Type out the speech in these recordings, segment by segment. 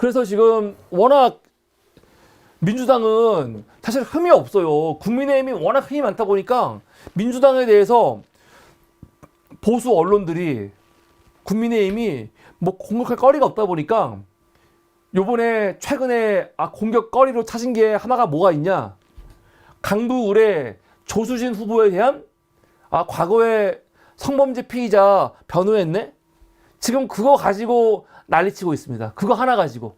그래서 지금 워낙 민주당은 사실 흠이 없어요. 국민의힘이 워낙 힘이 많다 보니까 민주당에 대해서 보수 언론들이 국민의힘이 뭐 공격할 거리가 없다 보니까 요번에 최근에 공격거리로 찾은 게 하나가 뭐가 있냐? 강북 조수진 후보에 대한 과거에 성범죄 피의자 변호했네? 지금 그거 가지고 난리치고 있습니다. 그거 하나 가지고.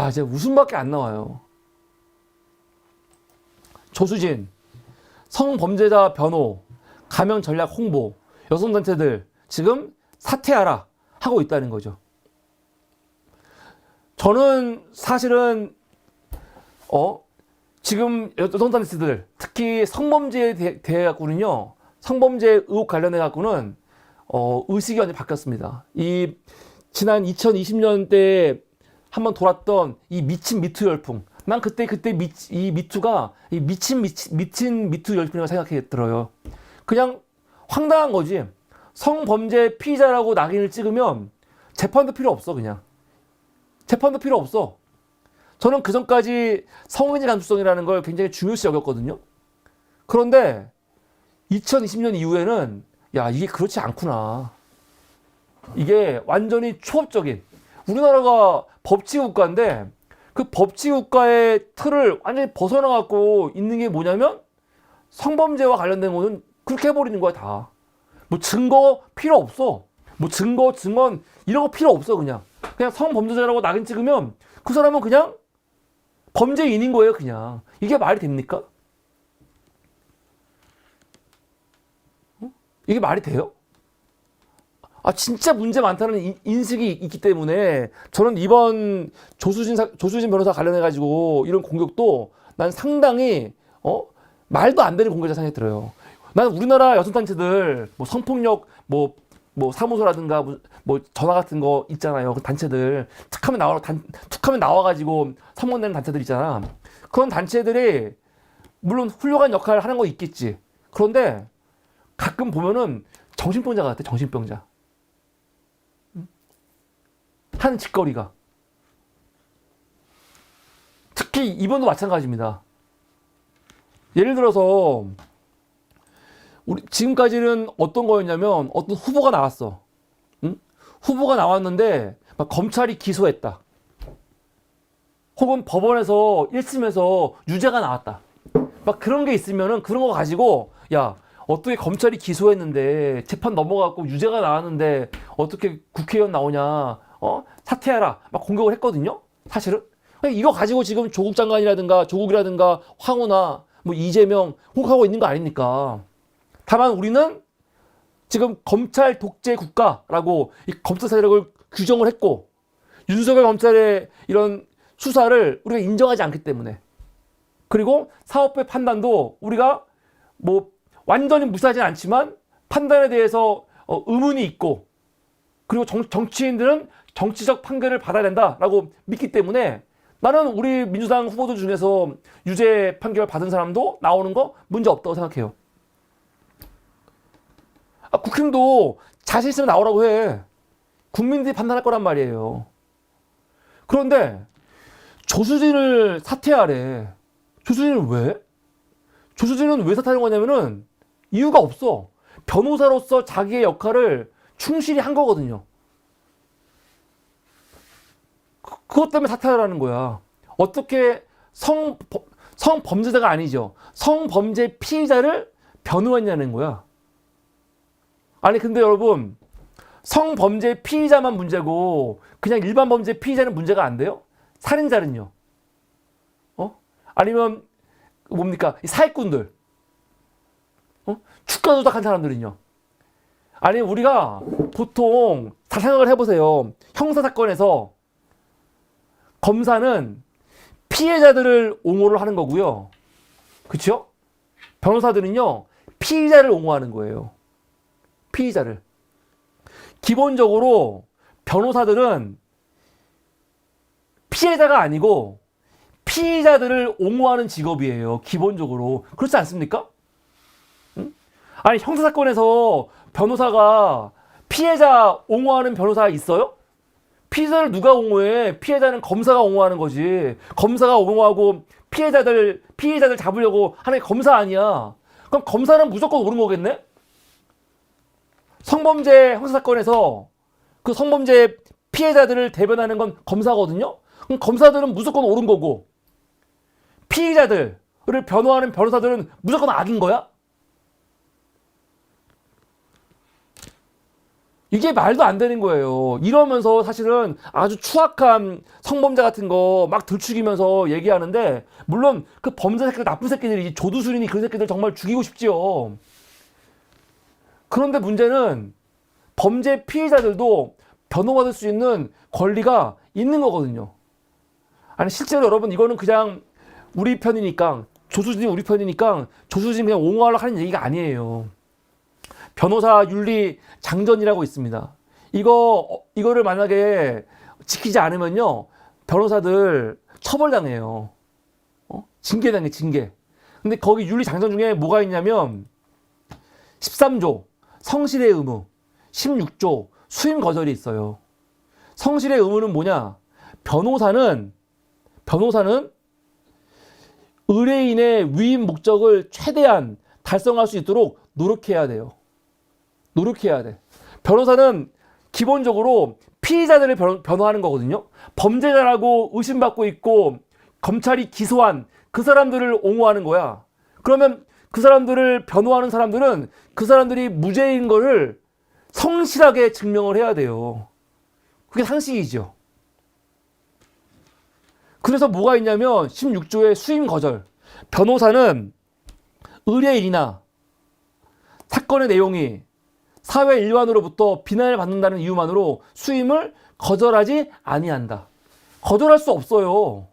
이제 웃음밖에 안 나와요. 조수진, 성범죄자 변호, 가명 전략 홍보, 여성단체들 지금 사퇴하라 하고 있다는 거죠. 저는 사실은 지금 여성단체들 특히 성범죄에 대해 갖고는요, 성범죄 의혹 관련해 갖고는 의식이 완전히 바뀌었습니다. 이 지난 2020년대에 한번 돌았던 이 미친 미투 열풍, 난 그때 이 미투가 이 미친 미투 열풍이라고 생각이 들어요. 그냥 황당한 거지. 성범죄 피의자라고 낙인을 찍으면 재판도 필요 없어. 그냥 재판도 필요 없어. 저는 그 전까지 성인지 감수성이라는 걸 굉장히 중요시 여겼거든요. 그런데 2020년 이후에는 이게 그렇지 않구나. 이게 완전히 초법적인, 우리나라가 법치국가인데 그 법치국가의 틀을 완전히 벗어나갖고 있는 게 뭐냐면 성범죄와 관련된 거는 그렇게 해버리는 거야. 다. 뭐 증거 필요 없어. 뭐 증언 이런 거 필요 없어. 그냥 성범죄자라고 낙인 찍으면 그 사람은 그냥 범죄인인 거예요. 그냥. 이게 말이 됩니까? 이게 말이 돼요? 진짜 문제 많다는 인식이 있기 때문에 저는 이번 조수진 변호사 관련해가지고 이런 공격도 난 상당히 말도 안 되는 공격이라 생각이 들어요. 난 우리나라 여성단체들 뭐 성폭력 뭐 사무소라든가 뭐 전화 같은 거 있잖아요. 그 단체들 툭하면 나와가지고 선문내는 단체들 있잖아. 그런 단체들이 물론 훌륭한 역할을 하는 거 있겠지. 그런데 가끔 보면은 정신병자 같아. 정신병자 하는 짓거리가. 특히 이번도 마찬가지입니다. 예를 들어서 우리 지금까지는 어떤 거였냐면 어떤 후보가 나왔어. 응? 후보가 나왔는데 막 검찰이 기소했다. 혹은 법원에서 1심에서 유죄가 나왔다. 막 그런 게 있으면은 그런 거 가지고 어떻게 검찰이 기소했는데 재판 넘어가고 유죄가 나왔는데 어떻게 국회의원 나오냐? 사퇴하라. 막 공격을 했거든요. 사실은 이거 가지고 지금 조국이라든가 황우나 뭐 이재명 공격하고 있는 거 아닙니까? 다만 우리는 지금 검찰 독재 국가라고 이 검찰 세력을 규정을 했고 윤석열 검찰의 이런 수사를 우리가 인정하지 않기 때문에, 그리고 사법부의 판단도 우리가 뭐 완전히 무시하진 않지만 판단에 대해서 의문이 있고, 그리고 정치인들은 정치적 판결을 받아야 된다라고 믿기 때문에 나는 우리 민주당 후보들 중에서 유죄 판결 받은 사람도 나오는 거 문제 없다고 생각해요. 국힘도 자신 있으면 나오라고 해. 국민들이 판단할 거란 말이에요. 그런데 조수진을 사퇴하래. 조수진은 왜? 조수진은 왜 사퇴하는 거냐면은 이유가 없어. 변호사로서 자기의 역할을 충실히 한 거거든요. 그것 때문에 사퇴하라는 거야. 어떻게 성범죄자가 아니죠. 성범죄 피의자를 변호했냐는 거야. 아니 근데 여러분, 성범죄 피의자만 문제고 그냥 일반 범죄 피의자는 문제가 안 돼요? 살인자는요? 아니면 뭡니까? 이 사기꾼들, 주가 조작한 사람들은요? 아니 우리가 보통 다 생각을 해보세요. 형사사건에서 검사는 피해자들을 옹호를 하는 거고요. 그렇죠? 변호사들은요 피의자를 옹호하는 거예요. 피의자를. 기본적으로 변호사들은 피해자가 아니고 피의자들을 옹호하는 직업이에요. 기본적으로. 그렇지 않습니까? 응? 아니 형사사건에서 변호사가 피해자 옹호하는 변호사가 있어요? 피해자를 누가 옹호해? 피해자는 검사가 옹호하는 거지. 검사가 옹호하고 피해자들 잡으려고 하는 게 검사 아니야. 그럼 검사는 무조건 옳은 거겠네? 성범죄 형사사건에서 그 성범죄 피해자들을 대변하는 건 검사거든요? 그럼 검사들은 무조건 옳은 거고, 피해자들을 변호하는 변호사들은 무조건 악인 거야? 이게 말도 안 되는 거예요. 이러면서 사실은 아주 추악한 성범죄 같은 거 막 들추기면서 얘기하는데, 물론 그 범죄 새끼들, 나쁜 새끼들이, 조두순이니 그런 새끼들 정말 죽이고 싶지요. 그런데 문제는 범죄 피해자들도 변호받을 수 있는 권리가 있는 거거든요. 아니 실제로 여러분, 이거는 그냥 우리 편이니까, 조수진이 우리 편이니까 조수진 그냥 옹호하려고 하는 얘기가 아니에요. 변호사 윤리 장전이라고 있습니다. 이거를 만약에 지키지 않으면요, 변호사들 처벌당해요. 징계당해, 징계. 근데 거기 윤리 장전 중에 뭐가 있냐면 13조 성실의 의무, 16조 수임 거절이 있어요. 성실의 의무는 뭐냐? 변호사는 의뢰인의 위임 목적을 최대한 달성할 수 있도록 노력해야 돼요. 노력해야 돼. 변호사는 기본적으로 피의자들을 변호하는 거거든요. 범죄자라고 의심받고 있고 검찰이 기소한 그 사람들을 옹호하는 거야. 그러면 그 사람들을 변호하는 사람들은 그 사람들이 무죄인 거를 성실하게 증명을 해야 돼요. 그게 상식이죠. 그래서 뭐가 있냐면 16조의 수임 거절. 변호사는 의뢰인이나 사건의 내용이 사회 일반으로부터 비난을 받는다는 이유만으로 수임을 거절하지 아니한다. 거절할 수 없어요.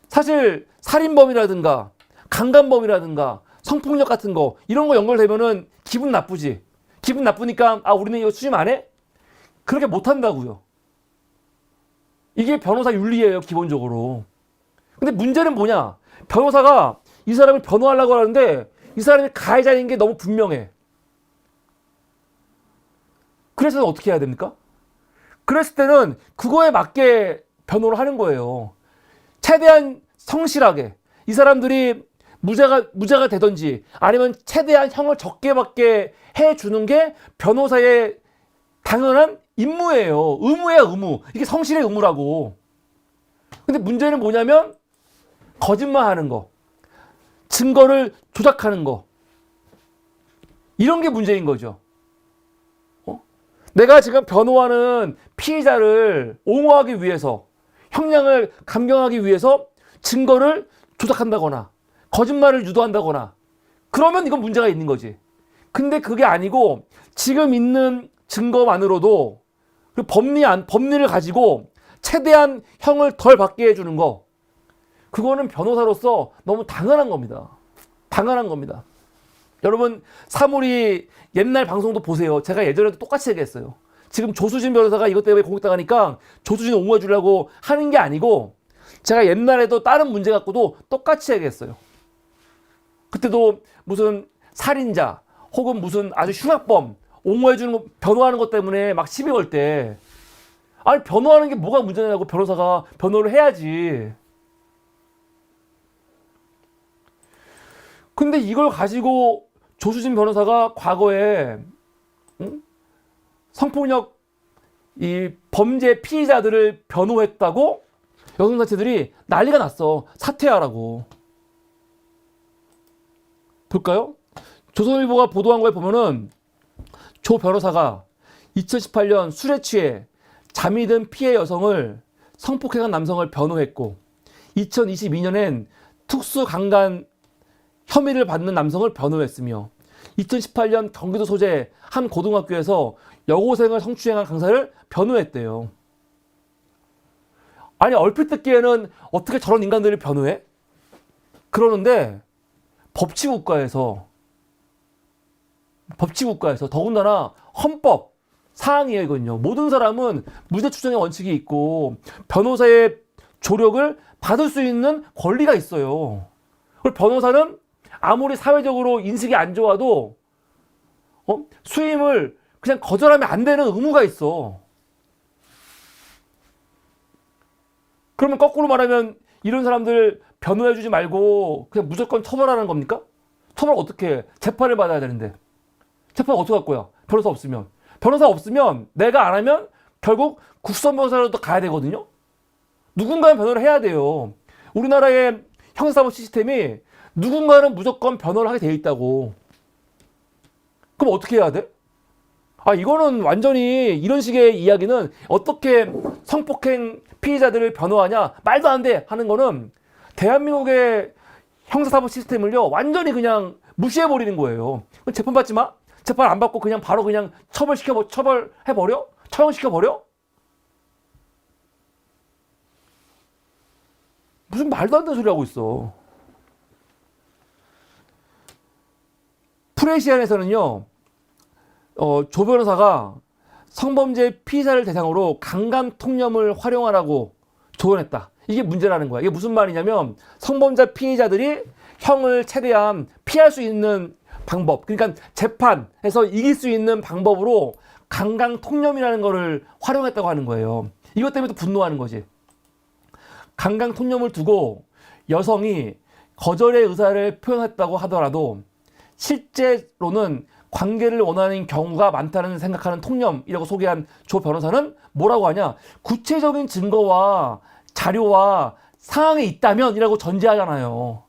사실 살인범이라든가 강간범이라든가 성폭력 같은 거, 이런 거 연결되면은 기분 나쁘지. 기분 나쁘니까 우리는 이거 수임 안 해? 그렇게 못 한다고요. 이게 변호사 윤리예요, 기본적으로. 근데 문제는 뭐냐? 변호사가 이 사람을 변호하려고 하는데 이 사람이 가해자인 게 너무 분명해. 그래서 어떻게 해야 됩니까? 그랬을 때는 그거에 맞게 변호를 하는 거예요. 최대한 성실하게 이 사람들이 무죄가 되든지 아니면 최대한 형을 적게 받게 해주는 게 변호사의 당연한 임무예요. 의무예요, 의무. 이게 성실의 의무라고. 근데 문제는 뭐냐면 거짓말하는 거, 증거를 조작하는 거, 이런 게 문제인 거죠. 내가 지금 변호하는 피의자를 옹호하기 위해서, 형량을 감경하기 위해서 증거를 조작한다거나 거짓말을 유도한다거나, 그러면 이건 문제가 있는 거지. 근데 그게 아니고 지금 있는 증거만으로도 그 법리를 가지고 최대한 형을 덜 받게 해주는 거, 그거는 변호사로서 너무 당연한 겁니다. 당연한 겁니다. 여러분, 사물이 옛날 방송도 보세요. 제가 예전에도 똑같이 얘기했어요. 지금 조수진 변호사가 이것 때문에 공격당하니까 조수진 옹호해 주려고 하는 게 아니고, 제가 옛날에도 다른 문제 갖고도 똑같이 얘기했어요. 그때도 무슨 살인자 혹은 무슨 아주 흉악범 옹호해 주는 거, 변호하는 것 때문에 막 시비 걸 때, 아니 변호하는 게 뭐가 문제냐고, 변호사가 변호를 해야지. 근데 이걸 가지고 조수진 변호사가 과거에 성폭력 이 범죄 피의자들을 변호했다고 여성단체들이 난리가 났어. 사퇴하라고. 볼까요? 조선일보가 보도한 거에 보면은 조 변호사가 2018년 술에 취해 잠이 든 피해 여성을 성폭행한 남성을 변호했고, 2022년엔 특수 강간 혐의를 받는 남성을 변호했으며, 2018년 경기도 소재 한 고등학교에서 여고생을 성추행한 강사를 변호했대요. 아니 얼핏 듣기에는 어떻게 저런 인간들을 변호해? 그러는데 법치국가에서 더군다나 헌법 사항이에요, 이건요. 모든 사람은 무죄 추정의 원칙이 있고 변호사의 조력을 받을 수 있는 권리가 있어요. 그리고 변호사는 아무리 사회적으로 인식이 안 좋아도 수임을 그냥 거절하면 안 되는 의무가 있어. 그러면 거꾸로 말하면 이런 사람들 변호해주지 말고 그냥 무조건 처벌하는 겁니까? 처벌 어떻게 해? 재판을 받아야 되는데. 재판 어떻게 할 거야? 변호사 없으면. 변호사 없으면 내가 안 하면 결국 국선 변호사로도 가야 되거든요. 누군가는 변호를 해야 돼요. 우리나라의 형사사법 시스템이 누군가는 무조건 변호를 하게 되어 있다고. 그럼 어떻게 해야 돼? 이거는 완전히 이런 식의 이야기는 어떻게 성폭행 피해자들을 변호하냐 말도 안 돼 하는 거는 대한민국의 형사사법 시스템을요 완전히 그냥 무시해버리는 거예요. 재판 받지 마? 재판 안 받고 그냥 바로 그냥 처벌해버려? 처형시켜버려? 무슨 말도 안 되는 소리 하고 있어. 프레시안에서는요 조 변호사가 성범죄 피의자를 대상으로 강간통념을 활용하라고 조언했다. 이게 문제라는 거야. 이게 무슨 말이냐면 성범죄 피해자들이 형을 최대한 피할 수 있는 방법, 그러니까 재판에서 이길 수 있는 방법으로 강간통념이라는 거를 활용했다고 하는 거예요. 이것 때문에 또 분노하는 거지. 강간통념을 두고 여성이 거절의 의사를 표현했다고 하더라도 실제로는 관계를 원하는 경우가 많다는 생각하는 통념이라고 소개한 조 변호사는 뭐라고 하냐? 구체적인 증거와 자료와 상황이 있다면 이라고 전제하잖아요.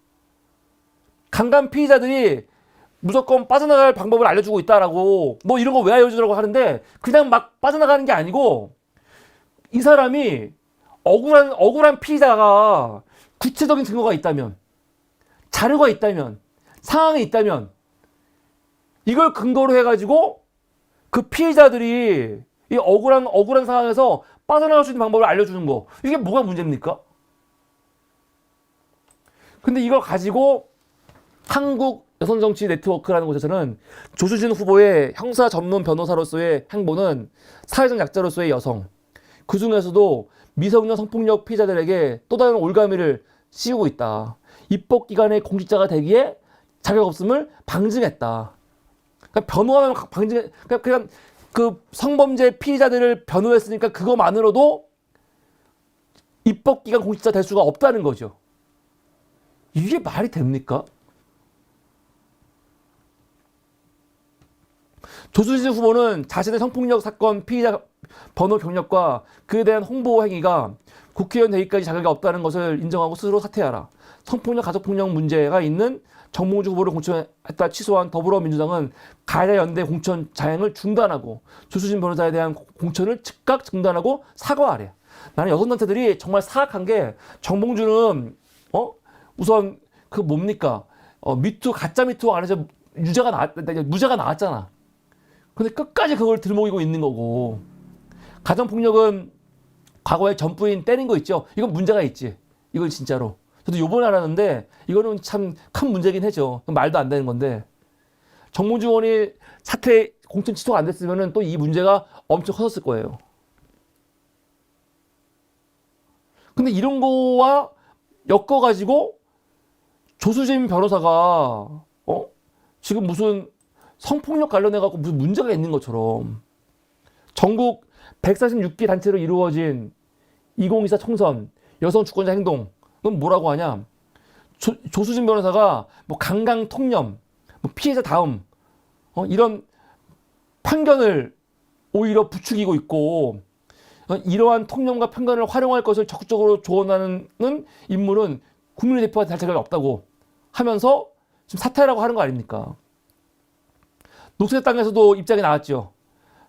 강간 피의자들이 무조건 빠져나갈 방법을 알려주고 있다라고 뭐 이런 거 왜 알려주라고 하는데 그냥 막 빠져나가는 게 아니고 이 사람이 억울한 피의자가 구체적인 증거가 있다면 자료가 있다면 상황이 있다면 이걸 근거로 해가지고 그 피해자들이 이 억울한 상황에서 빠져나갈 수 있는 방법을 알려주는 거. 이게 뭐가 문제입니까? 근데 이걸 가지고 한국 여성정치 네트워크라는 곳에서는 조수진 후보의 형사 전문 변호사로서의 행보는 사회적 약자로서의 여성, 그 중에서도 미성년 성폭력 피해자들에게 또 다른 올가미를 씌우고 있다. 입법기관의 공직자가 되기에 자격 없음을 방증했다. 그러니까 변호하면 그냥 그 성범죄 피해자들을 변호했으니까 그거만으로도 입법기관 공직자 될 수가 없다는 거죠. 이게 말이 됩니까? 조수진 후보는 자신의 성폭력 사건 피해자 번호 경력과 그에 대한 홍보 행위가 국회의원 되기까지 자격이 없다는 것을 인정하고 스스로 사퇴하라. 성폭력 가족폭력 문제가 있는 정몽주 후보를 공천했다 취소한 더불어민주당은 가해자 연대 공천 자행을 중단하고 조수진 변호사에 대한 공천을 즉각 중단하고 사과하래. 나는 여성단체들이 정말 사악한 게 정몽주는 우선 그 뭡니까 미투 가짜 미투 안에서 무죄가 나왔잖아. 근데 끝까지 그걸 들먹이고 있는 거고 가정폭력은 과거에 전부인 때린 거 있죠. 이건 문제가 있지. 이건 진짜로. 저도 요번에 알았는데 이거는 참 큰 문제긴 해죠. 말도 안 되는 건데 정몽주 의원이 사퇴 공천 취소가 안 됐으면 또 이 문제가 엄청 커졌을 거예요. 근데 이런 거와 엮어가지고 조수진 변호사가 지금 무슨 성폭력 관련해갖고 무슨 문제가 있는 것처럼 전국 146개 단체로 이루어진 2024 총선 여성 주권자 행동 넌 뭐라고 하냐? 조수진 변호사가 뭐 강강 통념, 뭐 피해자 다음 이런 편견을 오히려 부추기고 있고 이러한 통념과 편견을 활용할 것을 적극적으로 조언하는 인물은 국민의 대표가 될 자격이 없다고 하면서 지금 사퇴하라고 하는 거 아닙니까? 녹색당에서도 입장이 나왔죠.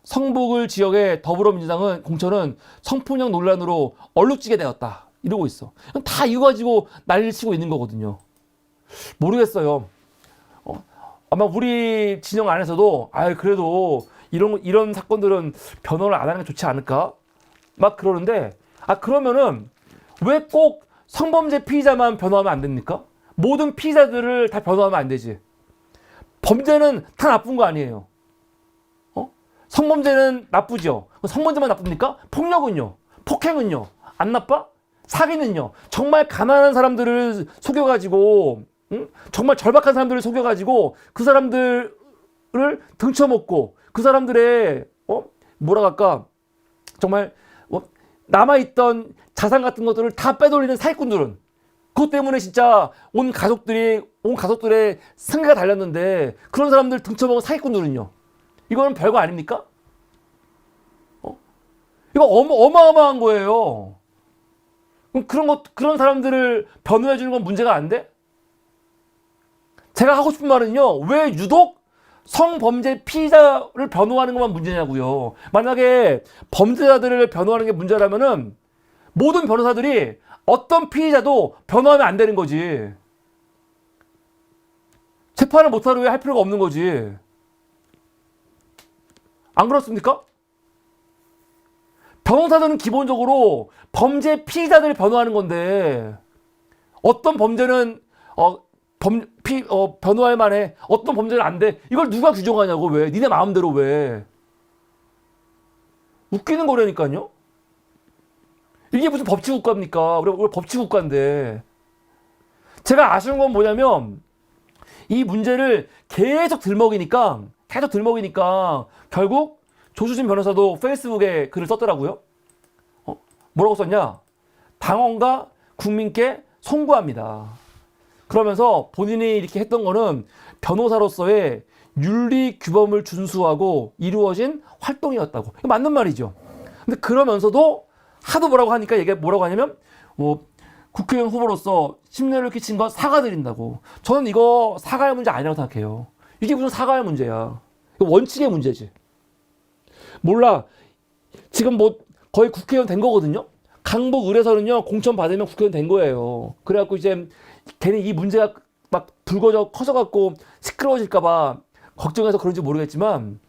성북을 지역의 더불어민주당은 공천은 성폭력 논란으로 얼룩지게 되었다. 이러고 있어. 다 이거 가지고 난리를 치고 있는 거거든요. 모르겠어요. 아마 우리 진영 안에서도 그래도 이런 사건들은 변호를 안 하는 게 좋지 않을까? 막 그러는데 그러면은 왜 꼭 성범죄 피의자만 변호하면 안 됩니까? 모든 피의자들을 다 변호하면 안 되지. 범죄는 다 나쁜 거 아니에요. 성범죄는 나쁘죠. 성범죄만 나쁩니까? 폭력은요? 폭행은요? 안 나빠? 사기는요? 정말 가난한 사람들을 속여가지고 정말 절박한 사람들을 속여가지고 그 사람들을 등쳐먹고 그 사람들의 뭐라 할까 정말 남아있던 자산 같은 것들을 다 빼돌리는 사기꾼들은 그것 때문에 진짜 온 가족들의 생계가 달렸는데 그런 사람들 등쳐먹은 사기꾼들은요. 이거는 별거 아닙니까? 이거 어마어마한 거예요. 그럼 그런 사람들을 변호해 주는 건 문제가 안 돼? 제가 하고 싶은 말은요. 왜 유독 성범죄 피의자를 변호하는 것만 문제냐고요. 만약에 범죄자들을 변호하는 게 문제라면은 모든 변호사들이 어떤 피의자도 변호하면 안 되는 거지. 재판을 못하러 왜 할 필요가 없는 거지. 안 그렇습니까? 변호사들은 기본적으로 범죄 피의자들을 변호하는 건데 어떤 범죄는 변호할 만해. 어떤 범죄는 안 돼. 이걸 누가 규정하냐고. 왜? 니네 마음대로 왜? 웃기는 거라니까요. 이게 무슨 법치국가입니까? 우리 법치국가인데. 제가 아쉬운 건 뭐냐면 이 문제를 계속 들먹이니까 결국 조수진 변호사도 페이스북에 글을 썼더라고요. 뭐라고 썼냐? 당원과 국민께 송구합니다. 그러면서 본인이 이렇게 했던 거는 변호사로서의 윤리 규범을 준수하고 이루어진 활동이었다고. 이거 맞는 말이죠. 근데 그러면서도 하도 뭐라고 하니까 얘가 뭐라고 하냐면 국회의원 후보로서 심려를 끼친 건 사과드린다고. 저는 이거 사과의 문제 아니라고 생각해요. 이게 무슨 사과의 문제야. 이거 원칙의 문제지. 몰라. 지금 거의 국회의원 된 거거든요. 강북 의뢰서는요 공천 받으면 국회의원 된 거예요. 그래갖고 이제 괜히 이 문제가 막 불거져 커져갖고 시끄러워질까봐 걱정해서 그런지 모르겠지만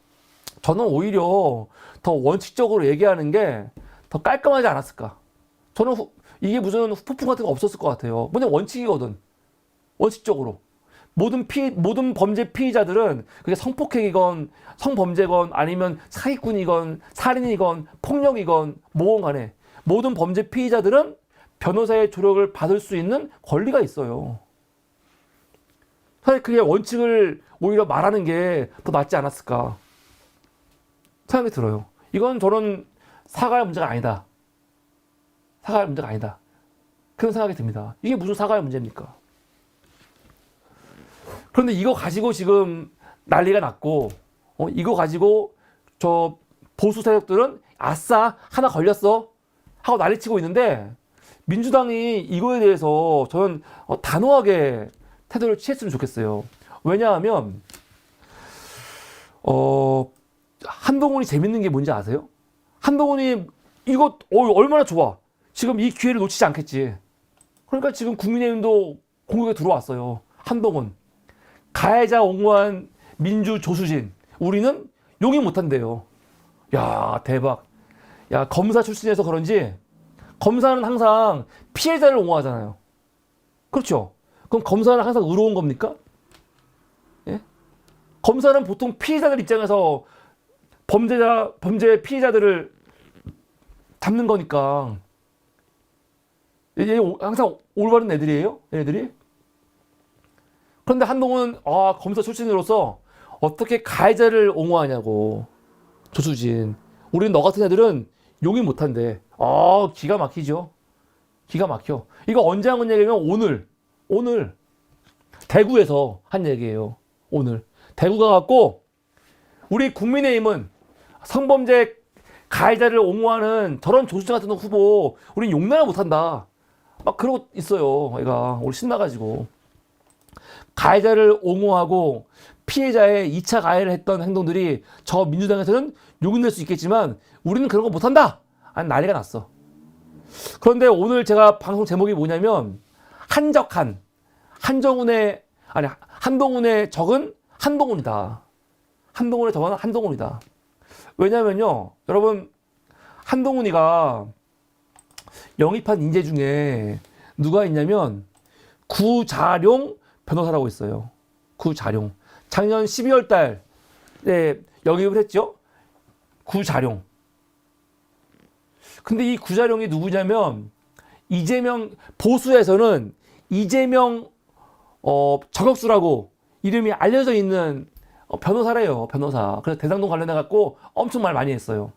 저는 오히려 더 원칙적으로 얘기하는 게 더 깔끔하지 않았을까. 저는 이게 무슨 후폭풍 같은 거 없었을 것 같아요. 뭐냐면 원칙이거든. 원칙적으로. 모든 범죄 피의자들은 그게 성폭행이건 성범죄건 아니면 사기꾼이건 살인이건 폭력이건 뭐건 간에 모든 범죄 피의자들은 변호사의 조력을 받을 수 있는 권리가 있어요. 사실 그게 원칙을 오히려 말하는 게 더 낫지 않았을까 생각이 들어요. 이건 저는 사과의 문제가 아니다. 사과의 문제가 아니다. 그런 생각이 듭니다. 이게 무슨 사과의 문제입니까? 그런데 이거 가지고 지금 난리가 났고 이거 가지고 저 보수 세력들은 아싸 하나 걸렸어 하고 난리치고 있는데 민주당이 이거에 대해서 저는 단호하게 태도를 취했으면 좋겠어요. 왜냐하면 한동훈이 재밌는 게 뭔지 아세요? 한동훈이 이거 얼마나 좋아. 지금 이 기회를 놓치지 않겠지. 그러니까 지금 국민의힘도 공격에 들어왔어요. 한동훈. 가해자 옹호한 민주 조수진. 우리는 용인 못한대요. 야 대박. 야 검사 출신에서 그런지 검사는 항상 피해자를 옹호하잖아요. 그렇죠? 그럼 검사는 항상 의로운 겁니까? 예? 검사는 보통 피해자들 입장에서 범죄 피해자들을 잡는 거니까. 얘 항상 올바른 애들이에요? 얘네들이? 그런데 한동훈은 검사 출신으로서 어떻게 가해자를 옹호하냐고. 조수진. 우리는 너 같은 애들은 용인 못한대. 기가 막히죠. 기가 막혀. 이거 언제 한 얘기냐면 오늘 대구에서 한 얘기예요. 오늘 대구가 갖고 우리 국민의힘은 성범죄 가해자를 옹호하는 저런 조수진 같은 후보 우린 용납을 못한다. 막 그러고 있어요. 얘가 오늘 신나가지고 가해자를 옹호하고 피해자의 2차 가해를 했던 행동들이 저 민주당에서는 용인될 수 있겠지만 우리는 그런 거 못한다. 아니 난리가 났어. 그런데 오늘 제가 방송 제목이 뭐냐면 한동훈의 적은 한동훈이다. 한동훈의 적은 한동훈이다. 왜냐면요, 여러분 한동훈이가 영입한 인재 중에 누가 있냐면 구자룡 변호사라고 있어요. 구자룡. 작년 12월 달에 영입을 했죠. 구자룡. 근데 이 구자룡이 누구냐면 이재명 보수에서는 이재명 저격수라고 이름이 알려져 있는 변호사래요. 변호사. 그래서 대장동 관련해 갖고 엄청 말 많이 했어요.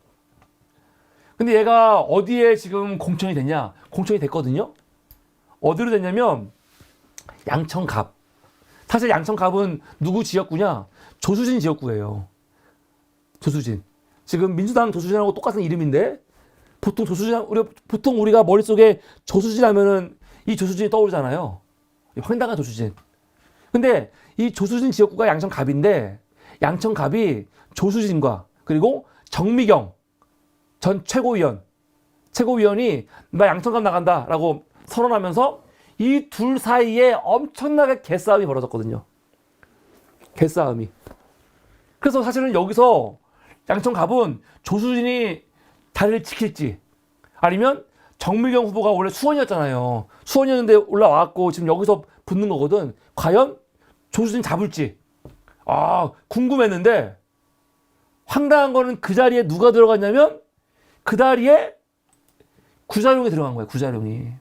근데 얘가 어디에 지금 공천이 됐냐? 공천이 됐거든요. 어디로 됐냐면 양천갑. 사실 양천갑은 누구 지역구냐? 조수진 지역구예요. 조수진. 지금 민주당 조수진하고 똑같은 이름인데 보통 우리가 머릿속에 조수진 하면은 이 조수진이 떠오르잖아요. 황당한 조수진. 근데 이 조수진 지역구가 양천갑인데 양천갑이 조수진과 그리고 정미경 전 최고위원이 나 양천갑 나간다라고 선언하면서 이 둘 사이에 엄청나게 개싸움이 벌어졌거든요. 개싸움이. 그래서 사실은 여기서 양천갑은 조수진이 자리를 지킬지 아니면 정미경 후보가 원래 수원이었잖아요. 수원이었는데 올라왔고 지금 여기서 붙는 거거든. 과연 조수진 잡을지 궁금했는데 황당한 거는 그 자리에 누가 들어갔냐면 그 자리에 구자룡이 들어간 거예요. 구자룡이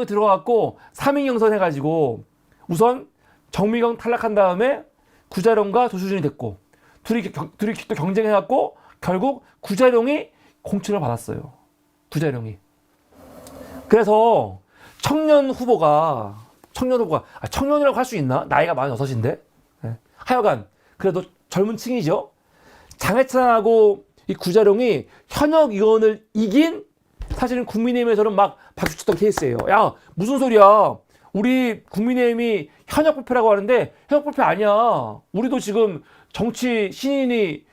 들어갔고 3인 경선 해가지고 우선 정미경 탈락한 다음에 구자룡과 조수진이 됐고 둘이 또 경쟁해갖고 결국 구자룡이 공천을 받았어요. 구자룡이. 그래서 청년 후보가 청년이라고 할 수 있나? 나이가 46인데. 네. 하여간 그래도 젊은 층이죠. 장해찬하고 이 구자룡이 현역 의원을 이긴 사실은 국민의힘에서는 막 박수쳤던 케이스예요. 야 무슨 소리야? 우리 국민의힘이 현역 부패라고 하는데 현역 부패 아니야. 우리도 지금 정치 신인이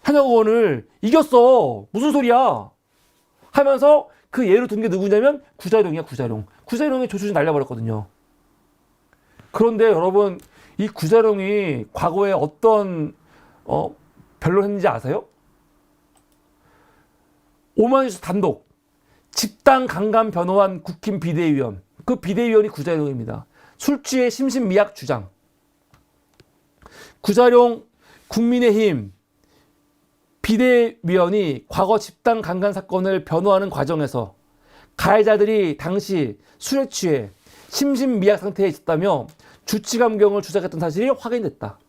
현역 의원을 이겼어. 무슨 소리야? 하면서 그 예로 든 게 누구냐면 구자룡이야. 구자룡이 조수진 날려버렸거든요. 그런데 여러분 이 구자룡이 과거에 어떤 변론했는지 아세요? 오마이뉴스 단독 집단 강간 변호한 국힘 비대위원. 그 비대위원이 구자룡입니다. 술 취해 심신미약 주장. 구자룡 국민의힘 비대위원이 과거 집단 강간 사건을 변호하는 과정에서 가해자들이 당시 술에 취해 심신미약 상태에 있었다며 주치감경을 주장했던 사실이 확인됐다.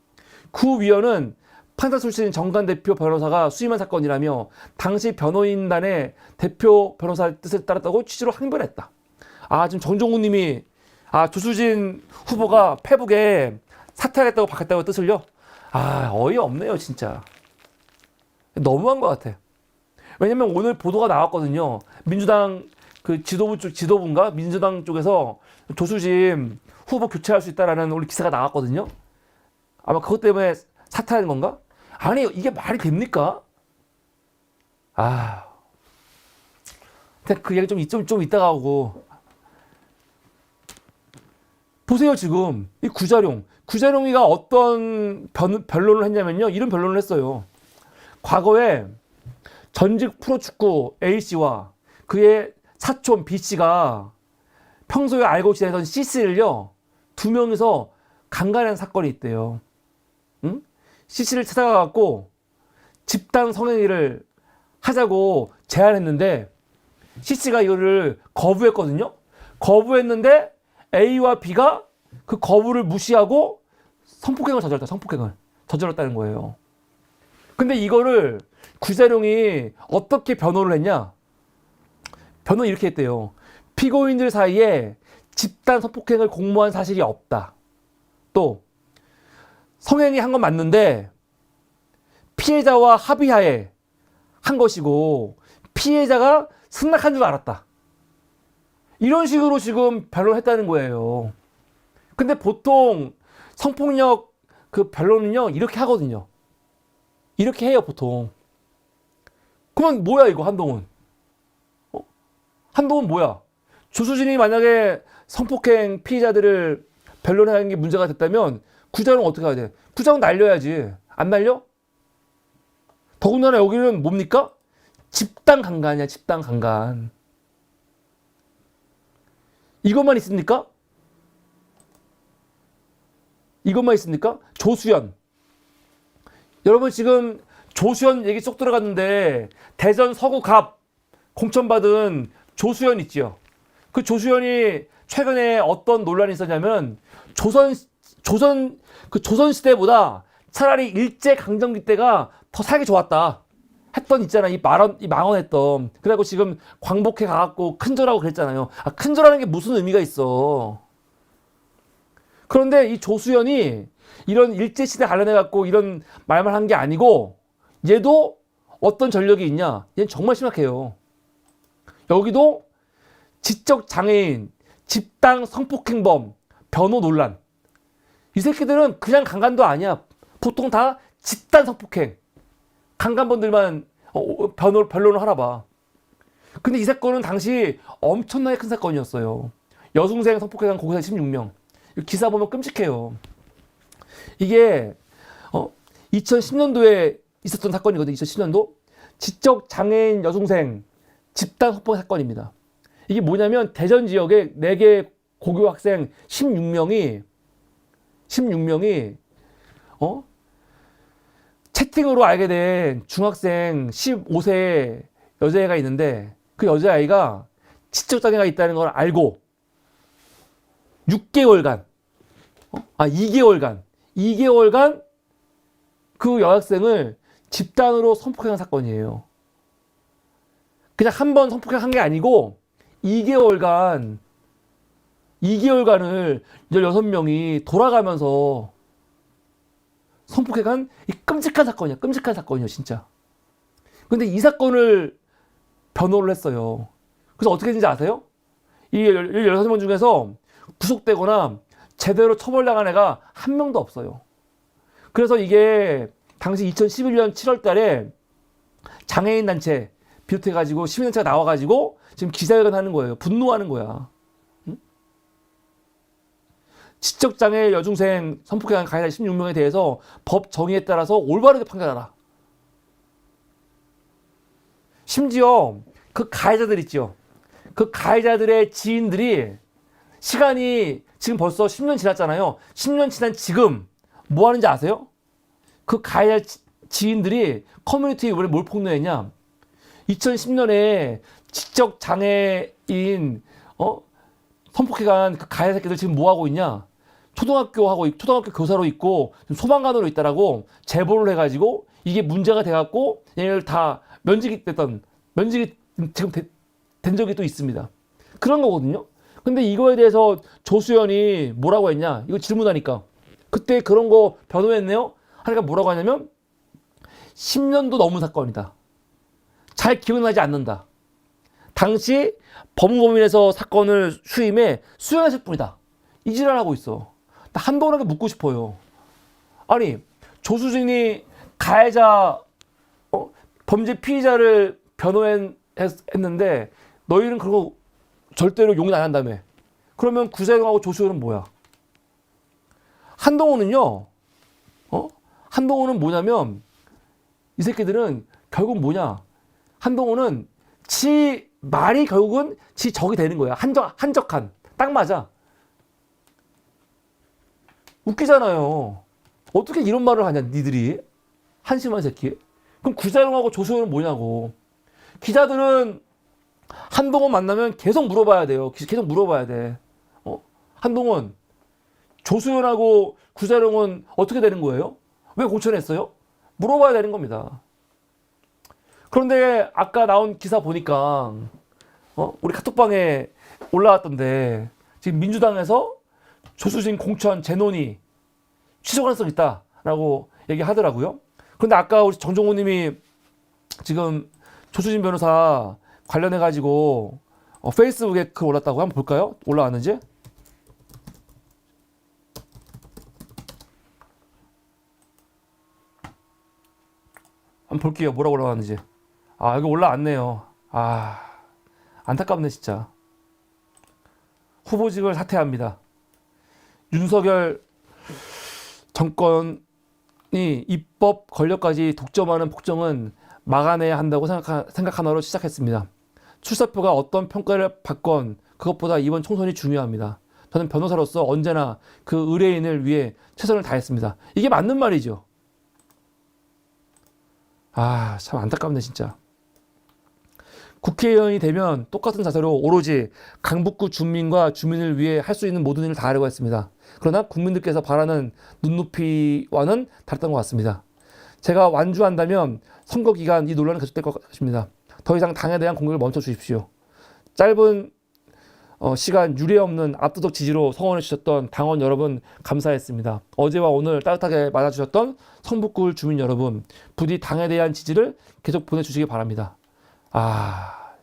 구 위원은 판사 출신인 정관 대표 변호사가 수임한 사건이라며 당시 변호인단의 대표 변호사의 뜻을 따랐다고 취지로 항변했다. 지금 정종훈 님이 조수진 후보가 페북에 사퇴하겠다고 바꿨다고 뜻을요? 어이없네요 진짜. 너무한 것 같아. 왜냐면 오늘 보도가 나왔거든요. 민주당 그 지도부인가? 민주당 쪽에서 조수진 후보 교체할 수 있다라는 우리 기사가 나왔거든요. 아마 그것 때문에 사퇴하는 건가? 아니 이게 말이 됩니까? 그 얘기 좀 이따가 하고. 보세요 지금 이 구자룡이가 어떤 변론을 했냐면요. 이런 변론을 했어요. 과거에 전직 프로축구 A씨와 그의 사촌 B씨가 평소에 알고 지내던 C씨를요. 두 명이서 강간한 사건이 있대요. 응? C씨를 찾아가갖고 집단 성행위를 하자고 제안했는데 C씨가 이거를 거부했거든요. 거부했는데 A와 B가 그 거부를 무시하고 성폭행을 저질렀다는 거예요. 근데 이거를 구자룡이 어떻게 변호를 했냐? 변호는 이렇게 했대요. 피고인들 사이에 집단 성폭행을 공모한 사실이 없다. 또 성행위 한 건 맞는데 피해자와 합의하에 한 것이고 피해자가 승낙한 줄 알았다. 이런 식으로 지금 변론했다는 거예요. 근데 보통 성폭력 그 변론은요 이렇게 하거든요. 이렇게 해요 보통. 그러면 뭐야 이거 한동훈? 한동훈 뭐야? 조수진이 만약에 성폭행 피해자들을 변론하는 게 문제가 됐다면 구자룡 어떻게 해야 돼? 구자룡 날려야지. 안 날려? 더군다나 여기는 뭡니까? 집단 강간이야. 집단 강간. 이것만 있습니까? 조수연. 여러분 지금 조수연 얘기 쏙 들어갔는데 대전 서구갑 공천받은 조수연 있지요. 그 조수연이 최근에 어떤 논란이 있었냐면 조선 시대보다 차라리 일제 강점기 때가 더 살기 좋았다 했던 있잖아. 이 망언했던. 그래갖고 지금 광복해 가갖고 큰절하고 그랬잖아요. 아, 큰절하는 게 무슨 의미가 있어. 그런데 이 조수연이 이런 일제시대 관련해갖고 이런 말만 한 게 아니고 얘도 어떤 전력이 있냐. 얘는 정말 심각해요. 여기도 지적 장애인, 집단 성폭행범, 변호 논란. 이 새끼들은 그냥 강간도 아니야. 보통 다 집단 성폭행. 강간범들만 변론을 하나 봐. 근데 이 사건은 당시 엄청나게 큰 사건이었어요. 여중생 성폭행한 고교사 16명. 기사 보면 끔찍해요. 이게 2010년도에 있었던 사건이거든요. 2010년도. 지적 장애인 여중생 집단 성폭행 사건입니다. 이게 뭐냐면 대전 지역에 4개 고교 학생 16명이 채팅으로 알게 된 중학생 15세 여자애가 있는데 그 여자아이가 지적장애가 있다는 걸 알고 6개월간 2개월간 그 여학생을 집단으로 성폭행한 사건이에요. 그냥 한 번 성폭행한 게 아니고 2개월간을 16명이 돌아가면서 성폭행한 이 끔찍한 사건이야, 진짜. 근데 이 사건을 변호를 했어요. 그래서 어떻게 했는지 아세요? 이 16명 중에서 구속되거나 제대로 처벌당한 애가 한 명도 없어요. 그래서 이게 당시 2011년 7월 달에 장애인 단체 비롯해가지고 시민단체가 나와가지고 지금 기자회견 하는 거예요. 분노하는 거야. 응? 지적장애 여중생 성폭행한 가해자 16명에 대해서 법 정의에 따라서 올바르게 판결하라. 심지어 그 가해자들 있죠. 그 가해자들의 지인들이 시간이 지금 벌써 10년 지났잖아요. 10년 지난 지금 뭐 하는지 아세요? 그 가해자 지인들이 커뮤니티에 왜 뭘 폭로했냐? 2010년에 지적 장애인 성폭행한 그 가해자 새끼들 지금 뭐 하고 있냐? 초등학교 교사로 있고 소방관으로 있다라고 제보를 해가지고 이게 문제가 돼갖고 얘네를 다 면직이 지금 된 적이 또 있습니다. 그런 거거든요. 근데 이거에 대해서 조수연이 뭐라고 했냐? 이거 질문하니까 그때 그런 거 변호했네요? 하니까 뭐라고 하냐면 10년도 넘은 사건이다. 잘 기억나지 않는다. 당시 법무법인에서 사건을 수행했을 뿐이다. 이 지랄하고 있어. 나 한동훈에게 묻고 싶어요. 아니 조수진이 가해자 범죄 피의자를 변호했는데 너희는 그거 절대로 용인 안 한다며. 그러면 구자영하고 조수현은 뭐야? 한동훈은요. 한동훈은 뭐냐면 이 새끼들은 결국 뭐냐? 한동훈은 지 말이 결국은 지 적이 되는 거야. 한적한. 딱 맞아. 웃기잖아요. 어떻게 이런 말을 하냐, 니들이. 한심한 새끼. 그럼 구자영하고 조수현은 뭐냐고. 기자들은 한동훈 만나면 계속 물어봐야 돼요. 계속 물어봐야 돼. 한동훈, 조수현하고 구자룡은 어떻게 되는 거예요? 왜 고쳐냈어요? 물어봐야 되는 겁니다. 그런데 아까 나온 기사 보니까 우리 카톡방에 올라왔던데 지금 민주당에서 조수진 공천 재논의 취소 가능성이 있다라고 얘기하더라고요. 그런데 아까 우리 정종호님이 지금 조수진 변호사 관련해가지고 페이스북에 글 올랐다고 한번 볼까요? 올라왔는지? 한번 볼게요. 뭐라고 올라왔는지. 아, 여기 올라왔네요. 아, 안타깝네 진짜. 후보직을 사퇴합니다. 윤석열 정권이 입법 권력까지 독점하는 폭정은 막아내야 한다고 생각하나로 시작했습니다. 출사표가 어떤 평가를 받건 그것보다 이번 총선이 중요합니다. 저는 변호사로서 언제나 그 의뢰인을 위해 최선을 다했습니다. 이게 맞는 말이죠. 아, 참 안타깝네 진짜. 국회의원이 되면 똑같은 자세로 오로지 강북구 주민과 주민을 위해 할 수 있는 모든 일을 다 하려고 했습니다. 그러나 국민들께서 바라는 눈높이와는 다르던 것 같습니다. 제가 완주한다면 선거 기간 이 논란은 계속될 것 같습니다. 더 이상 당에 대한 공격을 멈춰 주십시오. 짧은 시간 유례 없는 압도적 지지로 성원해 주셨던 당원 여러분 감사했습니다. 어제와 오늘 따뜻하게 맞아주셨던 성북구울 주민 여러분, 부디 당에 대한 지지를 계속 보내주시기 바랍니다.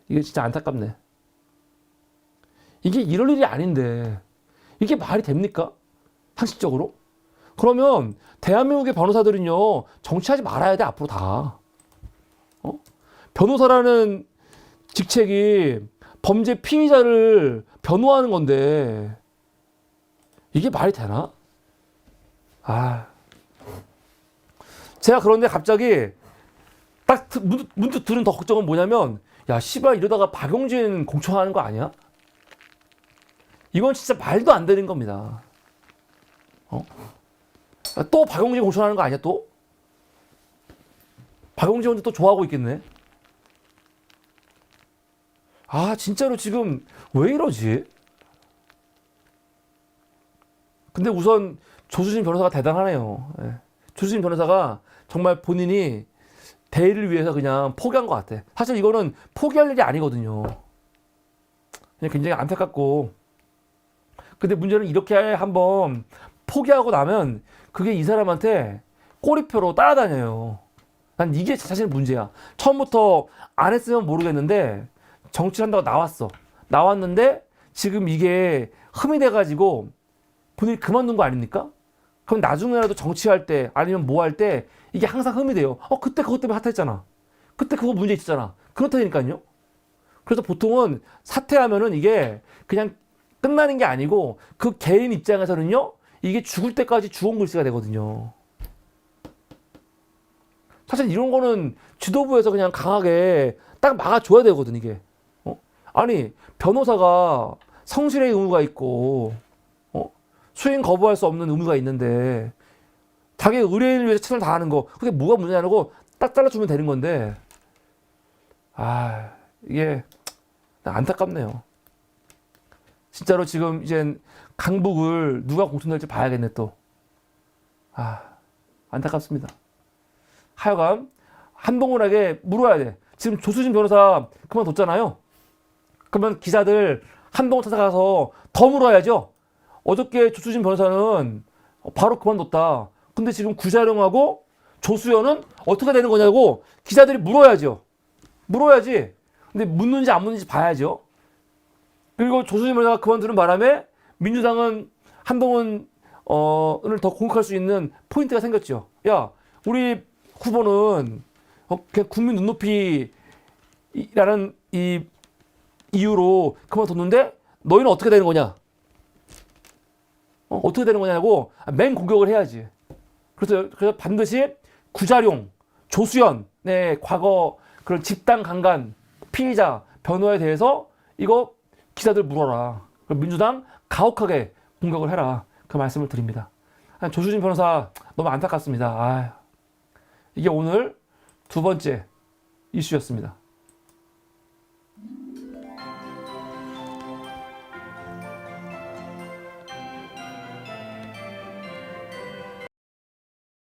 이게 진짜 안타깝네. 이게 이럴 일이 아닌데 이게 말이 됩니까? 상식적으로? 그러면 대한민국의 변호사들은요, 정치하지 말아야 돼, 앞으로 다. 변호사라는 직책이 범죄 피의자를 변호하는 건데 이게 말이 되나? 제가 그런데 갑자기 딱 문득 들은 더 걱정은 뭐냐면, 야 씨발 이러다가 박용진 공천하는 거 아니야? 이건 진짜 말도 안 되는 겁니다. 또 박용진 공천하는 거 아니야 또? 박용진 혼자 또 좋아하고 있겠네. 진짜로 지금 왜 이러지? 근데 우선 조수진 변호사가 대단하네요. 예. 조수진 변호사가 정말 본인이 대의를 위해서 그냥 포기한 것 같아. 사실 이거는 포기할 일이 아니거든요. 그냥 굉장히 안타깝고. 근데 문제는 이렇게 한번 포기하고 나면 그게 이 사람한테 꼬리표로 따라다녀요. 난 이게 사실 문제야. 처음부터 안 했으면 모르겠는데 정치를 한다고 나왔는데 지금 이게 흠이 돼가지고 본인이 그만둔 거 아닙니까? 그럼 나중에라도 정치할 때 아니면 뭐 할 때 이게 항상 흠이 돼요. 그때 그것 때문에 핫했잖아. 그때 그거 문제 있었잖아. 그렇다니까요. 그래서 보통은 사퇴하면은 이게 그냥 끝나는 게 아니고 그 개인 입장에서는요, 이게 죽을 때까지 주홍글씨가 되거든요. 사실 이런 거는 지도부에서 그냥 강하게 딱 막아줘야 되거든, 이게. 아니, 변호사가 성실의 의무가 있고, 수행 거부할 수 없는 의무가 있는데, 자기 의뢰인을 위해서 최선을 다하는 거, 그게 뭐가 문제냐고 딱 잘라주면 되는 건데, 이게 안타깝네요. 진짜로 지금 이젠 강북을 누가 공천될지 봐야겠네, 또. 안타깝습니다. 하여간, 한동훈에게 물어야 돼. 지금 조수진 변호사 그만뒀잖아요. 그러면 기자들 한동훈 찾아가서 더 물어야죠. 어저께 조수진 변호사는 바로 그만뒀다. 근데 지금 구자룡하고 조수연은 어떻게 되는 거냐고 기자들이 물어야죠. 물어야지. 근데 묻는지 안 묻는지 봐야죠. 그리고 조수진 변호사가 그만두는 바람에 민주당은 한동훈을 더 공격할 수 있는 포인트가 생겼죠. 야, 우리 후보는 그냥 국민 눈높이라는 이 이유로 그만뒀는데 너희는 어떻게 되는 거냐? 어떻게 되는 거냐고 맹 공격을 해야지. 그래서 반드시 구자룡, 조수연의 과거 그런 집단 강간 피의자 변호에 대해서 이거 기자들 물어라. 민주당 가혹하게 공격을 해라. 그 말씀을 드립니다. 조수진 변호사 너무 안타깝습니다. 이게 오늘 두 번째 이슈였습니다.